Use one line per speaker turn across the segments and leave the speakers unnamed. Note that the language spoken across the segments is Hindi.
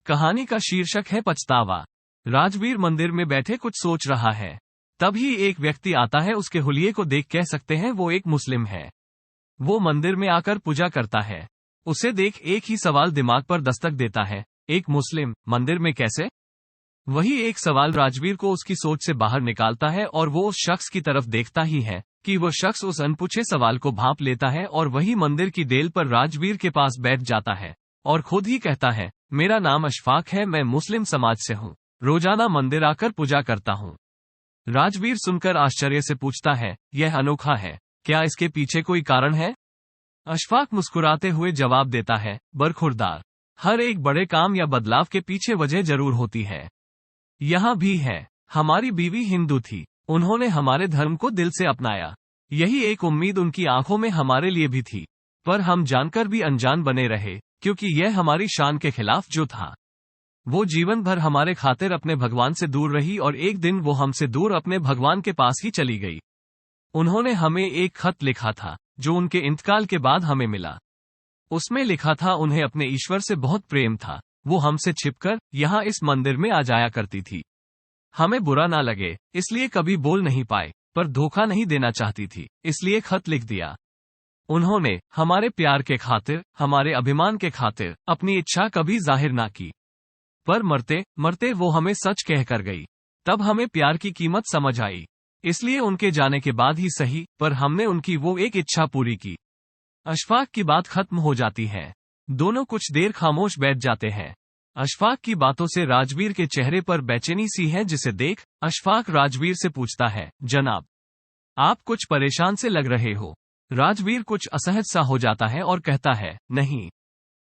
कहानी का शीर्षक है पछतावा। राजवीर मंदिर में बैठे कुछ सोच रहा है। तभी एक व्यक्ति आता है। उसके हुलिये को देख कह सकते हैं वो एक मुस्लिम है। वो मंदिर में आकर पूजा करता है। उसे देख एक ही सवाल दिमाग पर दस्तक देता है, एक मुस्लिम मंदिर में कैसे? वही एक सवाल राजवीर को उसकी सोच से बाहर निकालता है और वो उस शख्स की तरफ देखता ही है कि वो शख्स उस अनपूछे सवाल को भांप लेता है और वही मंदिर की डेल पर राजवीर के पास बैठ जाता है और खुद ही कहता है, मेरा नाम अशफाक है, मैं मुस्लिम समाज से हूँ, रोजाना मंदिर आकर पूजा करता हूँ। राजवीर सुनकर आश्चर्य से पूछता है, यह अनोखा है, क्या इसके पीछे कोई कारण है? अशफाक मुस्कुराते हुए जवाब देता है, बरखुरदार, हर एक बड़े काम या बदलाव के पीछे वजह जरूर होती है। यहाँ भी है। हमारी बीवी हिंदू थी, उन्होंने हमारे धर्म को दिल से अपनाया। यही एक उम्मीद उनकी आंखों में हमारे लिए भी थी, पर हम जानकर भी अनजान बने रहे, क्योंकि यह हमारी शान के खिलाफ जो था। वो जीवन भर हमारे खातिर अपने भगवान से दूर रही और एक दिन वो हमसे दूर अपने भगवान के पास ही चली गई। उन्होंने हमें एक खत लिखा था जो उनके इंतकाल के बाद हमें मिला। उसमें लिखा था उन्हें अपने ईश्वर से बहुत प्रेम था। वो हमसे छिपकर यहाँ इस मंदिर में आ जाया करती थी। हमें बुरा ना लगे इसलिए कभी बोल नहीं पाए, पर धोखा नहीं देना चाहती थी इसलिए खत लिख दिया। उन्होंने हमारे प्यार के खातिर, हमारे अभिमान के खातिर अपनी इच्छा कभी जाहिर ना की, पर मरते मरते वो हमें सच कह कर गई। तब हमें प्यार की कीमत समझ आई, इसलिए उनके जाने के बाद ही सही, पर हमने उनकी वो एक इच्छा पूरी की। अशफाक की बात खत्म हो जाती है। दोनों कुछ देर खामोश बैठ जाते हैं। अशफाक की बातों से राजवीर के चेहरे पर बेचैनी सी है, जिसे देख अशफाक राजवीर से पूछता है, जनाब, आप कुछ परेशान से लग रहे हो। राजवीर कुछ असहज सा हो जाता है और कहता है, नहीं,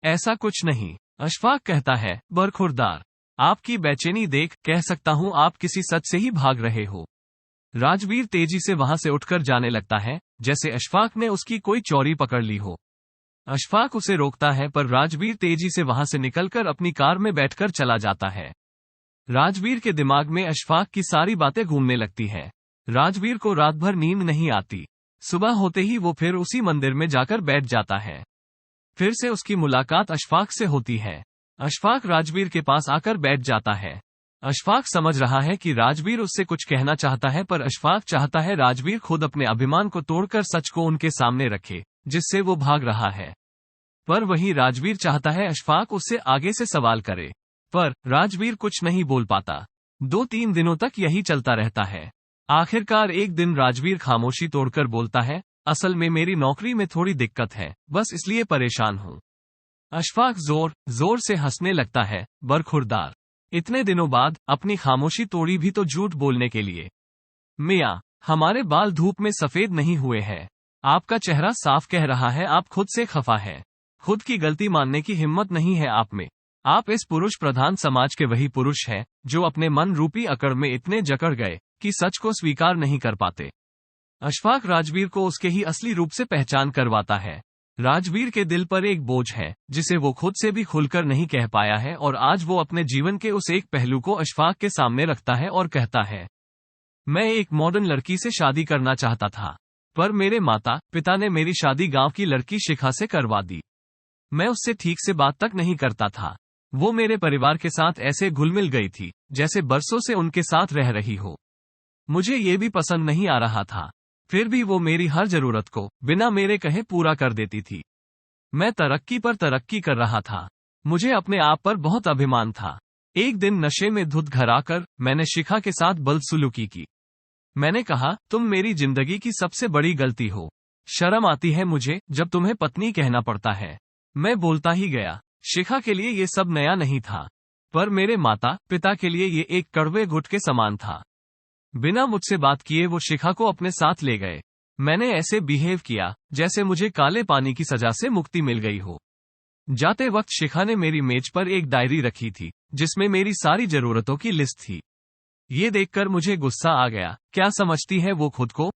ऐसा कुछ नहीं। अशफाक कहता है, बरखुरदार, आपकी बेचैनी देख कह सकता हूँ आप किसी सच से ही भाग रहे हो। राजवीर तेजी से वहां से उठकर जाने लगता है, जैसे अशफाक ने उसकी कोई चोरी पकड़ ली हो। अशफाक उसे रोकता है, पर राजवीर तेजी से वहां से निकलकर अपनी कार में बैठकर चला जाता है। राजवीर के दिमाग में अशफाक की सारी बातें घूमने लगती है। राजवीर को रात भर नींद नहीं आती। सुबह होते ही वो फिर उसी मंदिर में जाकर बैठ जाता है। फिर से उसकी मुलाकात अशफाक से होती है। अशफाक राजवीर के पास आकर बैठ जाता है। अशफाक समझ रहा है कि राजवीर उससे कुछ कहना चाहता है, पर अशफाक चाहता है राजवीर खुद अपने अभिमान को तोड़कर सच को उनके सामने रखे, जिससे वो भाग रहा है। पर वही राजवीर चाहता है अशफाक उससे आगे से सवाल करे, पर राजवीर कुछ नहीं बोल पाता। 2-3 दिनों तक यही चलता रहता है। आखिरकार एक दिन राजवीर खामोशी तोड़कर बोलता है, असल में मेरी नौकरी में थोड़ी दिक्कत है, बस इसलिए परेशान हूँ। अशफाक जोर जोर से हंसने लगता है, बरखुरदार, इतने दिनों बाद अपनी खामोशी तोड़ी भी तो झूठ बोलने के लिए। मियाँ, हमारे बाल धूप में सफेद नहीं हुए हैं। आपका चेहरा साफ कह रहा है आप खुद से खफा है। खुद की गलती मानने की हिम्मत नहीं है आप में। आप इस पुरुष प्रधान समाज के वही पुरुष हैं जो अपने मन रूपी अकड़ में इतने जकड़ गए कि सच को स्वीकार नहीं कर पाते। अशफाक राजवीर को उसके ही असली रूप से पहचान करवाता है। राजवीर के दिल पर एक बोझ है जिसे वो खुद से भी खुलकर नहीं कह पाया है, और आज वो अपने जीवन के उस एक पहलू को अशफाक के सामने रखता है और कहता है, मैं एक मॉडर्न लड़की से शादी करना चाहता था, पर मेरे माता पिता ने मेरी शादी गांव की लड़की शिखा से करवा दी। मैं उससे ठीक से बात तक नहीं करता था। वो मेरे परिवार के साथ ऐसे घुल मिल गई थी जैसे बरसों से उनके साथ रह रही हो। मुझे ये भी पसंद नहीं आ रहा था, फिर भी वो मेरी हर जरूरत को बिना मेरे कहे पूरा कर देती थी। मैं तरक्की पर तरक्की कर रहा था। मुझे अपने आप पर बहुत अभिमान था। एक दिन नशे में धुत घर आकर मैंने शिखा के साथ बदसलूकी की। मैंने कहा, तुम मेरी जिंदगी की सबसे बड़ी गलती हो। शर्म आती है मुझे जब तुम्हें पत्नी कहना पड़ता है। मैं बोलता ही गया। शिखा के लिए ये सब नया नहीं था, पर मेरे माता पिता के लिए ये एक कड़वे घुट के समान था। बिना मुझसे बात किए वो शिखा को अपने साथ ले गए। मैंने ऐसे बिहेव किया जैसे मुझे काले पानी की सजा से मुक्ति मिल गई हो। जाते वक्त शिखा ने मेरी मेज पर एक डायरी रखी थी जिसमें मेरी सारी जरूरतों की लिस्ट थी। ये देखकर मुझे गुस्सा आ गया। क्या समझती है वो खुद को?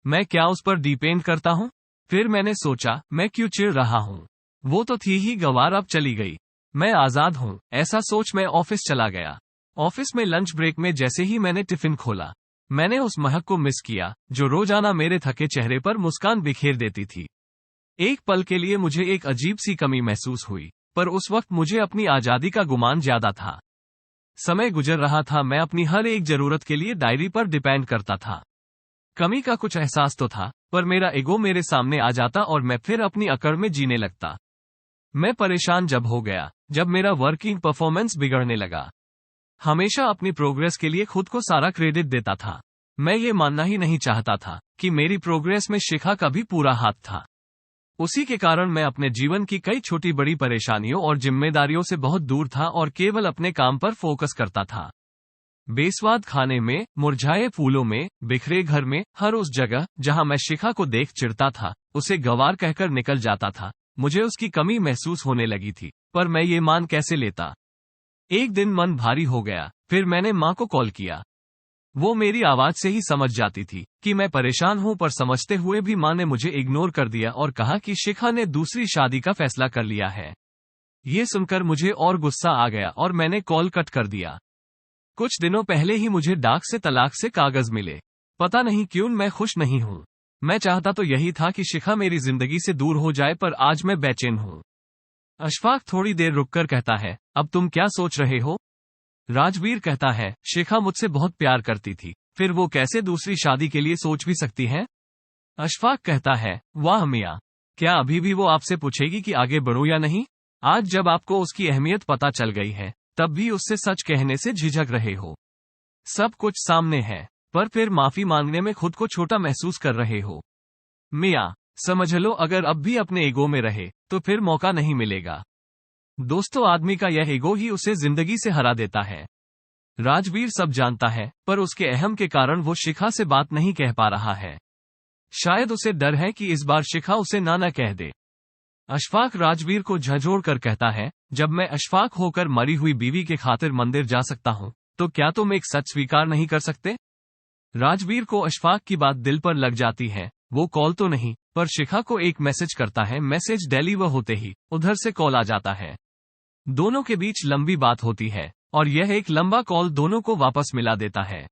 मैं क्या उस पर डिपेंड करता हूँ? फिर मैंने सोचा, मैं क्यों चिढ़ रहा हूँ? वो तो थी ही गंवार, अब चली गई। मैं आजाद हूँ, ऐसा सोच मैं ऑफिस चला गया। ऑफिस में लंच ब्रेक में जैसे ही मैंने टिफिन खोला, मैंने उस महक को मिस किया जो रोजाना मेरे थके चेहरे पर मुस्कान बिखेर देती थी। एक पल के लिए मुझे एक अजीब सी कमी महसूस हुई, पर उस वक्त मुझे अपनी आजादी का गुमान ज्यादा था। समय गुजर रहा था, मैं अपनी हर एक जरूरत के लिए डायरी पर डिपेंड करता था। कमी का कुछ एहसास तो था, पर मेरा ईगो मेरे सामने आ जाता और मैं फिर अपनी अकड़ में जीने लगता। मैं परेशान जब हो गया, जब मेरा वर्किंग परफॉर्मेंस बिगड़ने लगा। हमेशा अपनी प्रोग्रेस के लिए खुद को सारा क्रेडिट देता था। मैं ये मानना ही नहीं चाहता था कि मेरी प्रोग्रेस में शिखा का भी पूरा हाथ था। उसी के कारण मैं अपने जीवन की कई छोटी बड़ी परेशानियों और जिम्मेदारियों से बहुत दूर था और केवल अपने काम पर फोकस करता था। बेस्वाद खाने में, मुरझाए फूलों में, बिखरे घर में, हर उस जगह जहां मैं शिखा को देख चिढ़ता था, उसे गंवार कहकर निकल जाता था। मुझे उसकी कमी महसूस होने लगी थी, पर मैं ये मान कैसे लेता। एक दिन मन भारी हो गया, फिर मैंने माँ को कॉल किया। वो मेरी आवाज से ही समझ जाती थी कि मैं परेशान हूं, पर समझते हुए भी माँ ने मुझे इग्नोर कर दिया और कहा कि शिखा ने दूसरी शादी का फैसला कर लिया है। ये सुनकर मुझे और गुस्सा आ गया और मैंने कॉल कट कर दिया। कुछ दिनों पहले ही मुझे डाक से तलाक से कागज मिले। पता नहीं क्यों मैं खुश नहीं हूं। मैं चाहता तो यही था कि शिखा मेरी जिंदगी से दूर हो जाए, पर आज मैं बेचैन हूं। अशफाक थोड़ी देर रुककर कहता है, अब तुम क्या सोच रहे हो? राजवीर कहता है, शिखा मुझसे बहुत प्यार करती थी, फिर वो कैसे दूसरी शादी के लिए सोच भी सकती है? अशफाक कहता है, वाह मियाँ, क्या अभी भी वो आपसे पूछेगी कि आगे बढ़ूं या नहीं? आज जब आपको उसकी अहमियत पता चल गई है, तब भी उससे सच कहने से झिझक रहे हो। सब कुछ सामने है, पर फिर माफी मांगने में खुद को छोटा महसूस कर रहे हो। मियाँ, समझ लो, अगर अब भी अपने ईगो में रहे तो फिर मौका नहीं मिलेगा। दोस्तों, आदमी का यह ईगो ही उसे जिंदगी से हरा देता है। राजवीर सब जानता है, पर उसके अहम के कारण वो शिखा से बात नहीं कह पा रहा है। शायद उसे डर है कि इस बार शिखा उसे ना कह दे। अशफाक राजवीर को झंझोड़ कर कहता है, जब मैं अशफाक होकर मरी हुई बीवी के खातिर मंदिर जा सकता हूँ, तो क्या तुम एक सच स्वीकार नहीं कर सकते? राजवीर को अशफाक की बात दिल पर लग जाती है। वो कॉल तो नहीं, पर शिखा को एक मैसेज करता है। मैसेज डिलीवर होते ही उधर से कॉल आ जाता है। दोनों के बीच लंबी बात होती है और यह एक लंबा कॉल दोनों को वापस मिला देता है।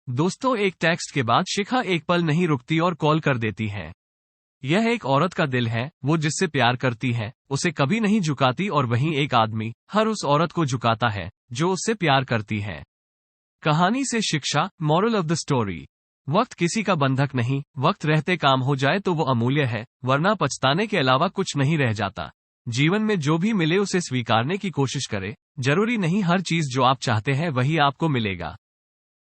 दोस्तों, एक टेक्स्ट के बाद शिखा एक पल नहीं रुकती और कॉल कर देती है। यह एक औरत का दिल है, वो जिससे प्यार करती है उसे कभी नहीं झुकाती, और वहीं एक आदमी हर उस औरत को झुकाता है जो उससे प्यार करती है। कहानी से शिक्षा, मॉरल ऑफ द स्टोरी। वक्त किसी का बंधक नहीं, वक्त रहते काम हो जाए तो वो अमूल्य है, वरना पछताने के अलावा कुछ नहीं रह जाता। जीवन में जो भी मिले उसे स्वीकारने की कोशिश करें। जरूरी नहीं हर चीज जो आप चाहते हैं वही आपको मिलेगा,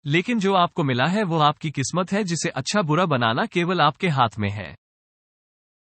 लेकिन जो आपको मिला है वो आपकी किस्मत है, जिसे अच्छा बुरा बनाना केवल आपके हाथ में है।